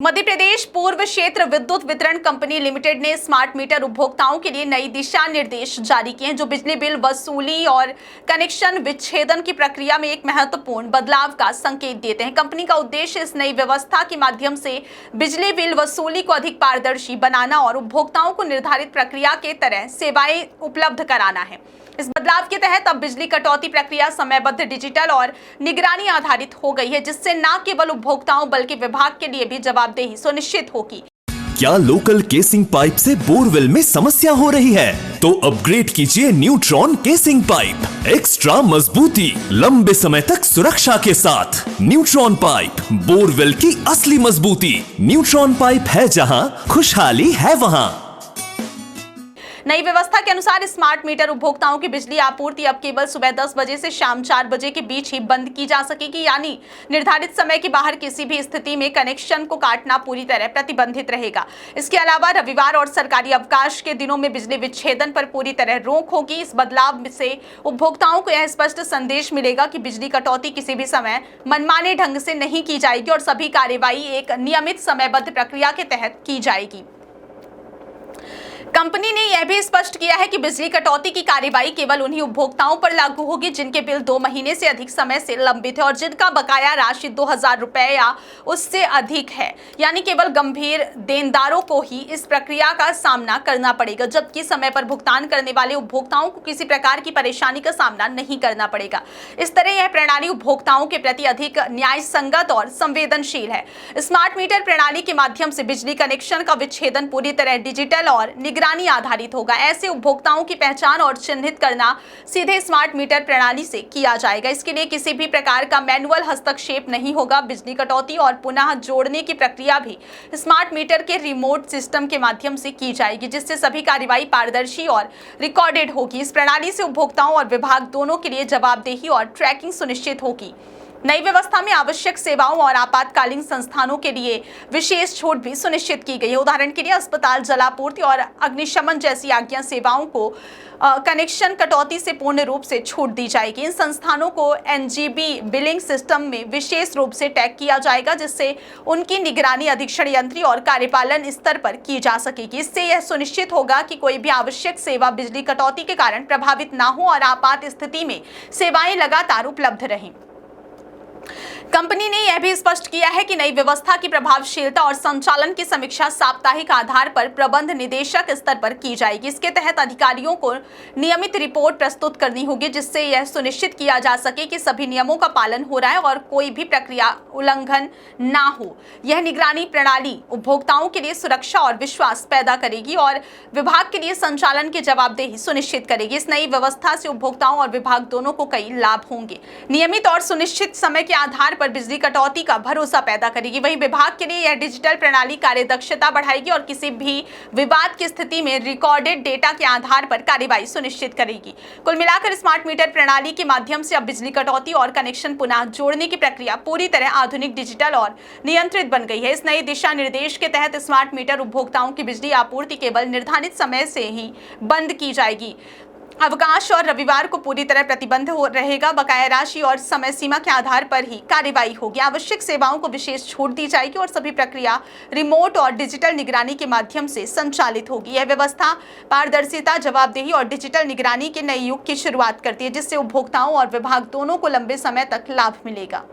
मध्य प्रदेश पूर्व क्षेत्र विद्युत वितरण कंपनी लिमिटेड ने स्मार्ट मीटर उपभोक्ताओं के लिए नई दिशा निर्देश जारी किए हैं, जो बिजली बिल वसूली और कनेक्शन विच्छेदन की प्रक्रिया में एक महत्वपूर्ण बदलाव का संकेत देते हैं। कंपनी का उद्देश्य इस नई व्यवस्था के माध्यम से बिजली बिल वसूली को अधिक पारदर्शी बनाना और उपभोक्ताओं को निर्धारित प्रक्रिया के तरह सेवाएं उपलब्ध कराना है। इस बदलाव के तहत अब बिजली कटौती प्रक्रिया समयबद्ध, डिजिटल और निगरानी आधारित हो गई है, जिससे न केवल उपभोक्ताओं बल्कि विभाग के लिए भी जवाबदेही सुनिश्चित होगी। क्या लोकल केसिंग पाइप से बोरवेल में समस्या हो रही है? तो अपग्रेड कीजिए न्यूट्रॉन केसिंग पाइप, एक्स्ट्रा मजबूती, लंबे समय तक सुरक्षा के साथ। न्यूट्रॉन पाइप, बोरवेल की असली मजबूती। न्यूट्रॉन पाइप है जहां, खुशहाली है वहां। नई व्यवस्था के अनुसार स्मार्ट मीटर उपभोक्ताओं की बिजली आपूर्ति अब केवल सुबह 10 बजे से शाम 4 बजे के बीच ही बंद की जा सकेगी, यानी निर्धारित समय के बाहर किसी भी स्थिति में कनेक्शन को काटना पूरी तरह प्रतिबंधित रहेगा। इसके अलावा रविवार और सरकारी अवकाश के दिनों में बिजली विच्छेदन पर पूरी तरह रोक होगी। इस बदलाव से उपभोक्ताओं को यह स्पष्ट संदेश मिलेगा कि बिजली कटौती किसी भी समय मनमाने ढंग से नहीं की जाएगी और सभी कार्यवाही एक नियमित समयबद्ध प्रक्रिया के तहत की जाएगी। कंपनी ने यह भी स्पष्ट किया है कि बिजली कटौती की कार्यवाही केवल उन्हीं उपभोक्ताओं पर लागू होगी जिनके बिल 2 महीने से अधिक समय से लंबित है और जिनका बकाया राशि 2000 रुपए या उससे अधिक है, यानी केवल गंभीर देनदारों को ही इस प्रक्रिया का सामना करना पड़ेगा, जबकि समय पर भुगतान करने वाले उपभोक्ताओं को किसी प्रकार की परेशानी का सामना नहीं करना पड़ेगा। इस तरह यह प्रणाली उपभोक्ताओं के प्रति अधिक न्याय संगत और संवेदनशील है। स्मार्ट मीटर प्रणाली के माध्यम से बिजली कनेक्शन का विच्छेदन पूरी तरह डिजिटल और निगरानी आधारित होगा। ऐसे उपभोक्ताओं की पहचान और चिन्हित करना सीधे स्मार्ट मीटर प्रणाली से किया जाएगा। इसके लिए किसी भी प्रकार का मैनुअल हस्तक्षेप नहीं होगा। बिजली कटौती और पुनः जोड़ने की प्रक्रिया भी स्मार्ट मीटर के रिमोट सिस्टम के माध्यम से की जाएगी, जिससे सभी कार्यवाही पारदर्शी और रिकॉर्डेड होगी। इस प्रणाली से उपभोक्ताओं और विभाग दोनों के लिए जवाबदेही और ट्रैकिंग सुनिश्चित होगी। नई व्यवस्था में आवश्यक सेवाओं और आपातकालीन संस्थानों के लिए विशेष छूट भी सुनिश्चित की गई है। उदाहरण के लिए अस्पताल, जलापूर्ति और अग्निशमन जैसी आज्ञा सेवाओं को कनेक्शन कटौती से पूर्ण रूप से छूट दी जाएगी। इन संस्थानों को एनजीबी बिलिंग सिस्टम में विशेष रूप से टैग किया जाएगा, जिससे उनकी निगरानी अधीक्षण यंत्री और कार्यपालन स्तर पर की जा सकेगी। इससे यह सुनिश्चित होगा कि कोई भी आवश्यक सेवा बिजली कटौती के कारण प्रभावित ना हो और आपात स्थिति में सेवाएं लगातार उपलब्ध रहें। कंपनी ने यह भी स्पष्ट किया है कि नई व्यवस्था की प्रभावशीलता और संचालन की समीक्षा साप्ताहिक आधार पर प्रबंध निदेशक स्तर पर की जाएगी। इसके तहत अधिकारियों को नियमित रिपोर्ट प्रस्तुत करनी होगी, जिससे यह सुनिश्चित किया जा सके कि सभी नियमों का पालन हो रहा है और कोई भी प्रक्रिया उल्लंघन ना हो। यह निगरानी प्रणाली उपभोक्ताओं के लिए सुरक्षा और विश्वास पैदा करेगी और विभाग के लिए संचालन की जवाबदेही सुनिश्चित करेगी। इस नई व्यवस्था से उपभोक्ताओं और विभाग दोनों को कई लाभ होंगे। नियमित और सुनिश्चित समय के आधार पर बिजली कटौती का भरोसा पैदा करेगी। वहीं विभाग के लिए यह डिजिटल प्रणाली कार्यदक्षता बढ़ाएगी और किसी भी विवाद की स्थिति में रिकॉर्डेड डेटा के आधार पर कार्यवाही सुनिश्चित करेगी। कुल मिलाकर स्मार्ट मीटर प्रणाली के माध्यम से अब बिजली कटौती और कनेक्शन पुनः जोड़ने की प्रक्रिया पूरी तरह आधुनिक, डिजिटल और नियंत्रित बन गई है। इस नए दिशा निर्देश के तहत स्मार्ट मीटर उपभोक्ताओं की बिजली आपूर्ति केवल निर्धारित समय से ही बंद की जाएगी। अवकाश और रविवार को पूरी तरह प्रतिबंध हो रहेगा। बकाया राशि और समय सीमा के आधार पर ही कार्यवाही होगी। आवश्यक सेवाओं को विशेष छूट दी जाएगी और सभी प्रक्रिया रिमोट और डिजिटल निगरानी के माध्यम से संचालित होगी। यह व्यवस्था पारदर्शिता, जवाबदेही और डिजिटल निगरानी के नए युग की शुरुआत करती है, जिससे उपभोक्ताओं और विभाग दोनों को लंबे समय तक लाभ मिलेगा।